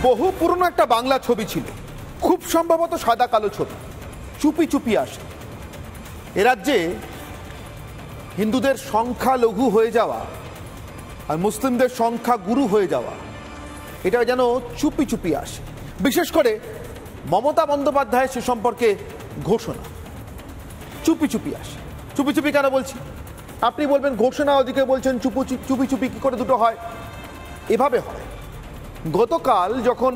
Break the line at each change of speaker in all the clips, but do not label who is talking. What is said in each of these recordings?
বহু পুরনো একটা বাংলা ছবি ছিল, খুব সম্ভবত সাদা কালো ছবি, চুপি চুপি আসে। এ রাজ্যে হিন্দুদের সংখ্যা লঘু হয়ে যাওয়া আর মুসলিমদের সংখ্যা গুরু হয়ে যাওয়া, এটা যেন চুপি চুপি আসে। বিশেষ করে মমতা বন্দ্যোপাধ্যায়ের সে সম্পর্কে ঘোষণা চুপি চুপি আসে। চুপি চুপি কেন বলছি? আপনি বলবেন ঘোষণা, ওদিকে বলছেন চুপি চুপি কি করে দুটো হয়? এভাবে হয়। গতকাল যখন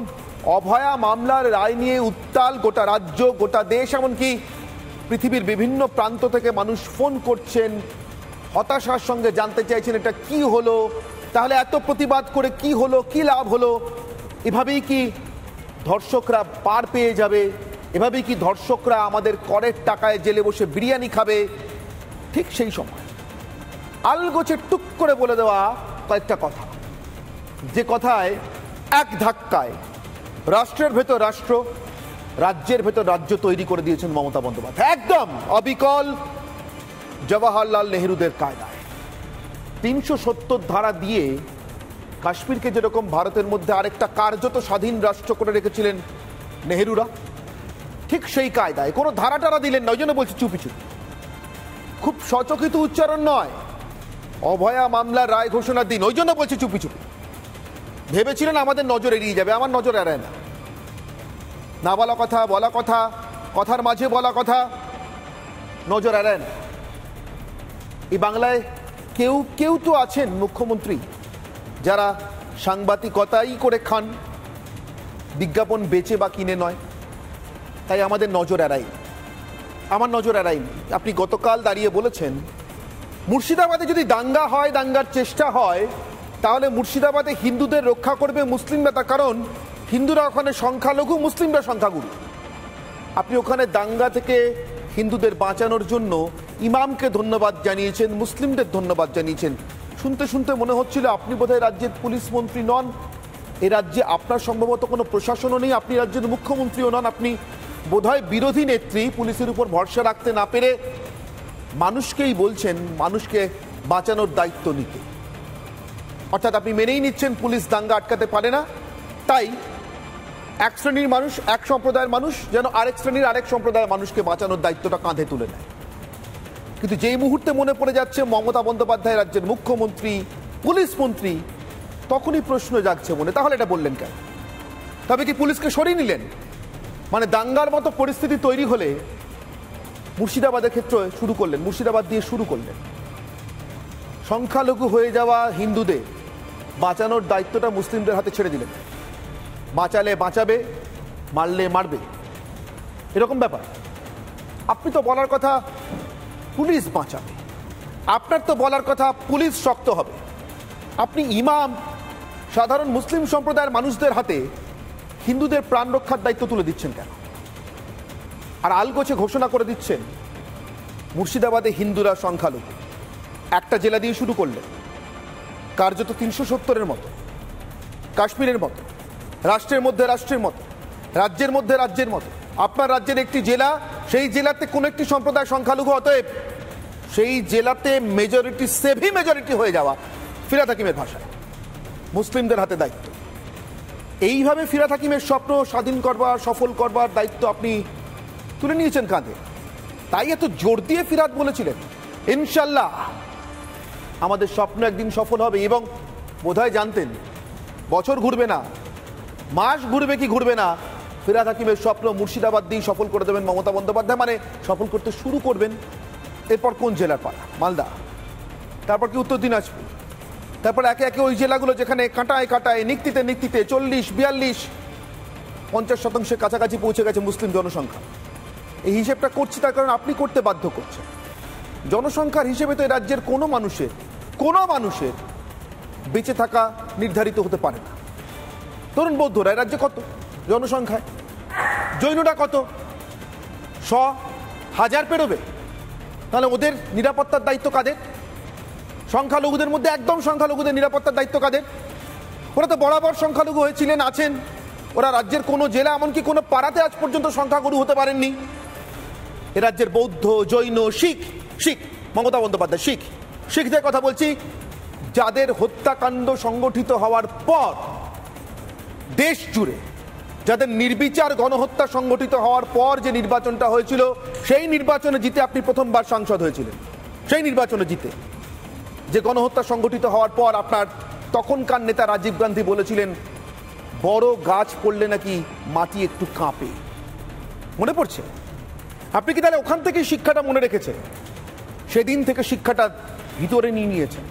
অভয়া মামলার রায় নিয়ে উত্তাল গোটা রাজ্য, গোটা দেশ, এমনকি পৃথিবীর বিভিন্ন প্রান্ত থেকে মানুষ ফোন করছেন, হতাশার সঙ্গে জানতে চাইছেন এটা কি হলো, তাহলে এত প্রতিবাদ করে কি হলো, কি লাভ হলো, এভাবেই কি ধর্ষকরা পার পেয়ে যাবে, এভাবেই কি ধর্ষকরা আমাদের করের টাকায় জেলে বসে বিরিয়ানি খাবে? ঠিক সেই সময় আলগোছে টুক করে বলে দেওয়া কয়েকটা কথা, যে কথায় এক ধাক্কায় রাষ্ট্রের ভেতর রাষ্ট্র, রাজ্যের ভেতর রাজ্য তৈরি করে দিয়েছেন মমতা বন্দ্যোপাধ্যায়, একদম অবিকল জওয়াহরলাল নেহরুদের কায়দায়। ৩৭০ ধারা দিয়ে কাশ্মীরকে যেরকম ভারতের মধ্যে আরেকটা কার্যত স্বাধীন রাষ্ট্র করে রেখেছিলেন নেহরুরা, ঠিক সেই কায়দায় কোনো ধারা টারা দিলেন না। ওই জন্য বলছি চুপি চুপি, খুব সচকিত উচ্চারণ নয়, অভয়া মামলার রায় ঘোষণার দিন, ওই জন্য বলছি চুপি চুপি। ভেবেছিলেন আমাদের নজর এড়িয়ে যাবে, আমার নজর এড়ায় না। না বলা কথা, বলা কথা, কথার মাঝে বলা কথা, নজর এড়ায় না। এই বাংলায় কেউ কেউ তো আছেন মুখ্যমন্ত্রী যারা সাংবাদিকতাই করে খান, বিজ্ঞাপন বেচে বা কিনে নয়, তাই আমাদের নজর এড়াই, আমার নজর এড়ায়নি। আপনি গতকাল দাঁড়িয়ে বলেছেন মুর্শিদাবাদে যদি দাঙ্গা হয়, দাঙ্গার চেষ্টা হয়, তাহলে মুর্শিদাবাদে হিন্দুদের রক্ষা করবে মুসলিমরা, তার কারণ হিন্দুরা ওখানে সংখ্যালঘু, মুসলিমরা সংখ্যাগুরু। আপনি ওখানে দাঙ্গা থেকে হিন্দুদের বাঁচানোর জন্য ইমামকে ধন্যবাদ জানিয়েছেন, মুসলিমদের ধন্যবাদ জানিয়েছেন। শুনতে শুনতে মনে হচ্ছিল আপনি বোধহয় রাজ্যের পুলিশ মন্ত্রী নন, এ রাজ্যে আপনার সম্ভবত কোনো প্রশাসনও নেই, আপনি রাজ্যের মুখ্যমন্ত্রীও নন, আপনি বোধহয় বিরোধী নেত্রী। পুলিশের উপর ভরসা রাখতে না পেরে মানুষকেই বলছেন মানুষকে বাঁচানোর দায়িত্ব নিতে। অর্থাৎ আপনি মেনেই নিচ্ছেন পুলিশ দাঙ্গা আটকাতে পারে না, তাই এক শ্রেণীর মানুষ, এক সম্প্রদায়ের মানুষ যেন আরেক শ্রেণীর আরেক সম্প্রদায়ের মানুষকে বাঁচানোর দায়িত্বটা কাঁধে তুলে নেয়। কিন্তু যেই মুহূর্তে মনে পড়ে যাচ্ছে মমতা বন্দ্যোপাধ্যায় রাজ্যের মুখ্যমন্ত্রী, পুলিশ মন্ত্রী, তখনই প্রশ্ন জাগছে মনে, তাহলে এটা বললেন কেন? তবে কি পুলিশকে সরিয়ে নিলেন? মানে দাঙ্গার মতো পরিস্থিতি তৈরি হলে মুর্শিদাবাদের ক্ষেত্রে শুরু করলেন, মুর্শিদাবাদ দিয়ে শুরু করলেন। সংখ্যালঘু হয়ে যাওয়া হিন্দুদের বাঁচানোর দায়িত্বটা মুসলিমদের হাতে ছেড়ে দিলেন। বাঁচালে বাঁচাবে, মারলে মারবে, এরকম ব্যাপার। আপনি তো বলার কথা পুলিশ বাঁচাবে, আপনার তো বলার কথা পুলিশ শক্ত হবে। আপনি ইমাম, সাধারণ মুসলিম সম্প্রদায়ের মানুষদের হাতে হিন্দুদের প্রাণ রক্ষার দায়িত্ব তুলে দিচ্ছেন কেন? আর আলগোছে ঘোষণা করে দিচ্ছেন মুর্শিদাবাদে হিন্দুরা সংখ্যালঘু। একটা জেলা দিয়ে শুরু করলেন, কার্যত ৩৭০-এর মতো, কাশ্মীরের মতো, রাষ্ট্রের মধ্যে রাষ্ট্রের মতো, রাজ্যের মধ্যে রাজ্যের মতো। আপনার রাজ্যের একটি জেলা, সেই জেলাতে কোনো একটি সম্প্রদায় সংখ্যালঘু, অতএব সেই জেলাতে মেজরিটি, সেভি মেজরিটি হয়ে যাওয়া, ফিরহাদ হাকিমের ভাষায় মুসলিমদের হাতে দায়িত্ব। এইভাবে ফিরহাদ হাকিমের স্বপ্ন স্বাধীন করবার, সফল করবার দায়িত্ব আপনি তুলে নিয়েছেন কাঁধে। তাই এত জোর দিয়ে ফিরহাদ বলেছিলেন ইনশাল্লাহ আমাদের স্বপ্ন একদিন সফল হবে। এবং বোধহয় জানতেন বছর ঘুরবে না, মাস ঘুরবে কি ঘুরবে না, ফিরহাদ হাকিমের স্বপ্ন মুর্শিদাবাদ দিয়ে সফল করে দেবেন মমতা বন্দ্যোপাধ্যায়। মানে সফল করতে শুরু করবেন। এরপর কোন জেলার পালা? মালদা, তারপর কি উত্তর দিনাজপুর, তারপর একে একে ওই জেলাগুলো যেখানে কাঁটায় কাঁটায়, নিক্তিতে নিক্তিতে 40, 42, 50% কাছাকাছি পৌঁছে গেছে মুসলিম জনসংখ্যা। এই হিসেবটা করছি তার কারণ আপনি করতে বাধ্য করছেন। জনসংখ্যার হিসেবে তো এই রাজ্যের কোনো মানুষের বেঁচে থাকা নির্ধারিত হতে পারে না। ধরুন বৌদ্ধরা এই রাজ্যে কত জনসংখ্যায়, জৈনরা কত, 100,000 পেরোবে, তাহলে ওদের নিরাপত্তার দায়িত্ব কাদের? সংখ্যালঘুদের মধ্যে একদম সংখ্যালঘুদের নিরাপত্তার দায়িত্ব কাদের? ওরা তো বরাবর সংখ্যালঘু হয়েছিলেন, আছেন। ওরা রাজ্যের কোনো জেলা, এমনকি কোনো পাড়াতে আজ পর্যন্ত সংখ্যাগুরু হতে পারেননি। এ রাজ্যের বৌদ্ধ, জৈন, শিখ, মমতা বন্দ্যোপাধ্যায় শিখদের কথা বলছি, যাদের হত্যাকাণ্ড সংগঠিত হওয়ার পর দেশ জুড়ে যাদের নির্বিচার গণহত্যা সংগঠিত হওয়ার পর যে নির্বাচনটা হয়েছিল, সেই নির্বাচনে জিতে আপনি প্রথমবার সাংসদ হয়েছিলেন। সেই নির্বাচনে জিতে যে গণহত্যা সংগঠিত হওয়ার পর আপনার তখনকার নেতা রাজীব গান্ধী বলেছিলেন বড় গাছ পড়লে নাকি মাটি একটু কাঁপে। মনে পড়ছে? আপনি কি তাহলে ওখান থেকে শিক্ষাটা মনে রেখেছেন? সেদিন থেকে শিক্ষাটা ভিতরে নিয়ে নিয়েছেন।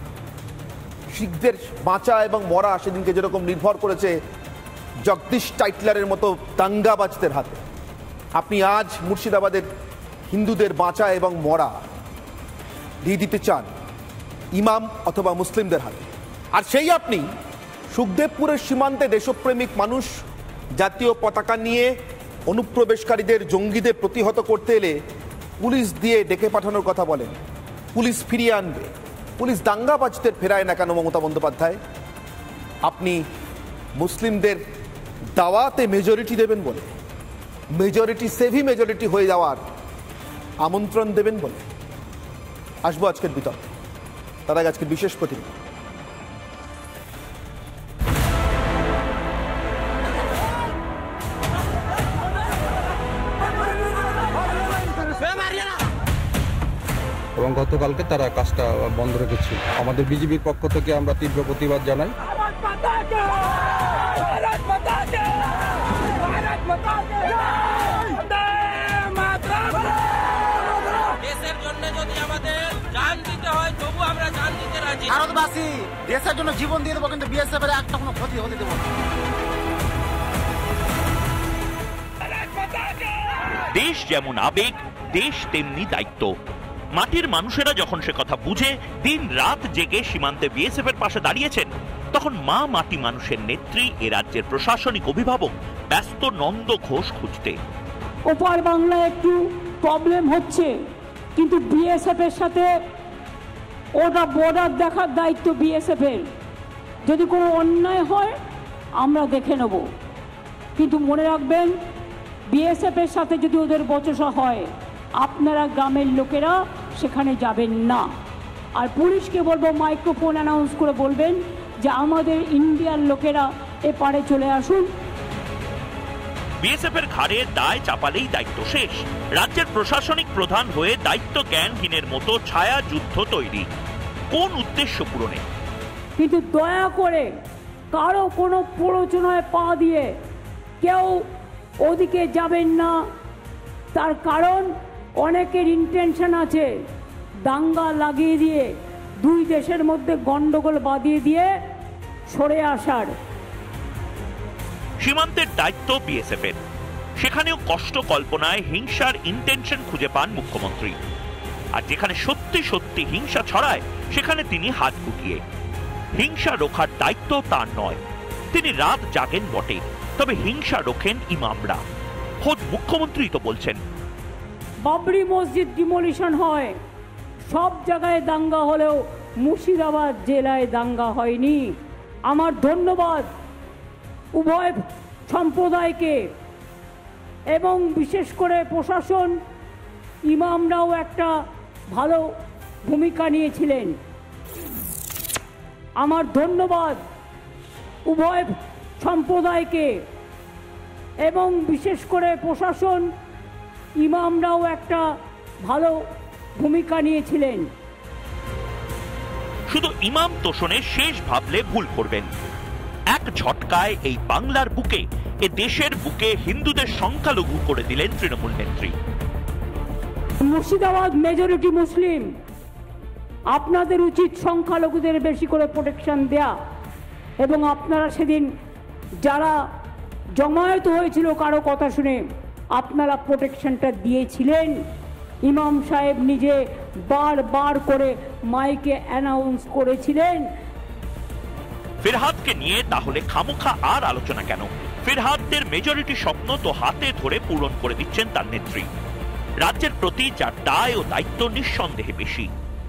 শিখদের বাঁচা এবং মরা সেদিনকে যেরকম নির্ভর করেছে জগদীশ টাইটলারের মতো দাঙ্গাবাজদের হাতে, আপনি আজ মুর্শিদাবাদের হিন্দুদের বাঁচা এবং মরা দিয়ে দিতে চান ইমাম অথবা মুসলিমদের হাতে। আর সেই আপনি সুখদেবপুরের সীমান্তে দেশপ্রেমিক মানুষ জাতীয় পতাকা নিয়ে অনুপ্রবেশকারীদের, জঙ্গিদের প্রতিহত করতে এলে পুলিশ দিয়ে ডেকে পাঠানোর কথা বলেন। পুলিশ ফিরিয়ে আনবে, পুলিশ দাঙ্গাবাজদের ফেরায় না কেন মমতা বন্দ্যোপাধ্যায়? আপনি মুসলিমদের দাওয়াতে মেজরিটি দেবেন বলে, মেজরিটি সেভি মেজরিটি হয়ে যাওয়ার আমন্ত্রণ দেবেন বলে। আসবো আজকের বিতর্কে, তার আগে আজকের বিশেষ প্রতিনিধি।
এবং গতকালকে তারা কাজটা বন্ধ রেখেছিল। আমাদের বিজেপির পক্ষ থেকে আমরা তীব্র প্রতিবাদ জানাই।
দেশের জন্য যদি আমাদের জান দিতে হয় তবু আমরা জান দিতে রাজি।
ভারতবাসী দেশের জন্য জীবন দিয়ে দেবো, কিন্তু বিএসএফ এর একটা কোনো ক্ষতি হতে দেবো না।
দেশ যেমন আবেগ, দেশ তেমনি দায়িত্ব। মাটির মানুষেরা যখন সে কথা বুঝে দিন রাত জেগে সীমান্তে বিএসএফ এর পাশে দাঁড়িয়েছেন, তখন মা মাটি মানুষের নেত্রী এ রাজ্যের প্রশাসনিক অভিভাবক ব্যস্ত নন্দ ঘোষ খুঁজতে।
ওপার বাংলায় একটু প্রবলেম হচ্ছে, কিন্তু বিএসএফ এর সাথে ওটা বর্ডার দেখার দায়িত্ব বিএসএফ এর। যদি কোনো অন্যায় হয় আমরা দেখে নেব, কিন্তু মনে রাখবেন বিএসএফ এর সাথে যদি ওদের বচসা হয় আপনারা গ্রামের লোকেরা সেখানে যাবেন না। আর পুলিশকে বলবো মাইক্রোফোন অ্যানাউন্স করে বলবেন যে আমাদের ইন্ডিয়ার লোকেরা এপারে চলে আসুন।
বিএসএফ এর ঘাড়ে দায় চাপালেই দায়িত্ব শেষ। রাজ্যের প্রশাসনিক প্রধান হয়ে দায়িত্ব জ্ঞানহীনের মতো ছায়া যুদ্ধ তৈরি, কোন উদ্দেশ্য পূরণে?
কিন্তু দয়া করে কারো কোনো প্ররোচনায় পা দিয়ে কেউ ওদিকে যাবেন না। তার কারণ অনেকের ইন্টেনশন আছে দাঙ্গা লাগিয়ে দিয়ে দুই দেশের মধ্যে গন্ডগোল বাঁধিয়ে দিয়ে সরে আসার।
সীমান্তের দায়িত্ব বিএসএফ এর, সেখানেও কষ্ট কল্পনায় হিংসার ইন্টেনশন খুঁজে পান মুখ্যমন্ত্রী। আর যেখানে সত্যি সত্যি হিংসা ছড়ায় সেখানে তিনি হাত গুটিয়ে। হিংসা রোখার দায়িত্ব তার নয়, তিনি রাত জাগেন বটে, তবে হিংসা রোখেন ইমামরা। খোদ মুখ্যমন্ত্রী তো বলছেন
বাবরি মসজিদ ডিমোলিশন হয়, সব জায়গায় দাঙ্গা হলেও মুর্শিদাবাদ জেলায় দাঙ্গা হয়নি। আমার ধন্যবাদ উভয় সম্প্রদায়কে এবং বিশেষ করে প্রশাসন, ইমামরাও একটা ভালো ভূমিকা নিয়েছিলেন। আমার ধন্যবাদ উভয় সম্প্রদায়কে এবং বিশেষ করে প্রশাসন, ইমামরাও একটা ভালো ভূমিকা নিয়েছিলেন।
শুধু ইমাম তোষণের শেষ ভাবলে ভুল করবেন। এক ঝটকায় এই বাংলার বুকে, এ দেশের বুকে হিন্দুদের সংখ্যালঘু করে দিলেন তৃণমূল নেত্রী।
মুর্শিদাবাদ মেজরিটি মুসলিম, আপনাদের উচিত সংখ্যালঘুদের বেশি করে প্রোটেকশন দেয়া। এবং আপনারা সেদিন যারা জমায়েত হয়েছিল কারো কথা শুনে আপনারা প্রোটেকশনটা দিয়েছিলেন। ইমাম সাহেব নিজে বারবার করে মাইকে অ্যানাউন্স করেছিলেন।
ফিরহাদকে নিয়ে তাহলে খামোখা আর আলোচনা কেন? ফিরহাদদের মেজরিটি স্বপ্ন তো হাতে ধরে পূরণ করে দিচ্ছেন তার নেত্রী। রাজ্যের প্রতি যার দায় ও দায়িত্ব নিঃসন্দেহে বেশি,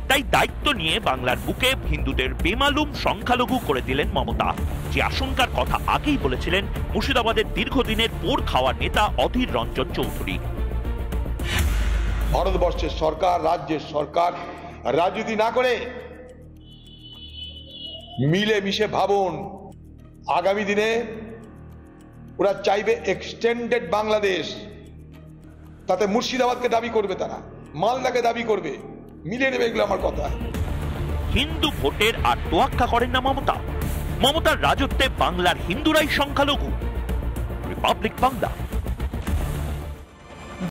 তাই দায়িত্ব নিয়ে বাংলার বুকে হিন্দুদের বেমালুম সংখ্যালঘু করে দিলেন মমতা, যে আশঙ্কার কথা আগেই বলেছিলেন মুর্শিদাবাদের দীর্ঘদিনের পোড় খাওয়া নেতা অধীর রঞ্জন চৌধুরী।
ভারতবর্ষের সরকার, রাজ্যের সরকার রাজনীতি না করে মিলে মিশে ভাবুন আগামী দিনে ওরা চাইবে এক্সটেন্ডেড বাংলাদেশ। তাতে মুর্শিদাবাদকে দাবি করবে, তারা মালদাকে দাবি করবে, মিলিয়ে নেবে। এগুলো আমার কথা।
হিন্দু ভোটের আর তোয়াক্কা করেন না মমতা। মমতার রাজত্বে বাংলার হিন্দুরাই সংখ্যালঘু। রিপাবলিক বাংলা।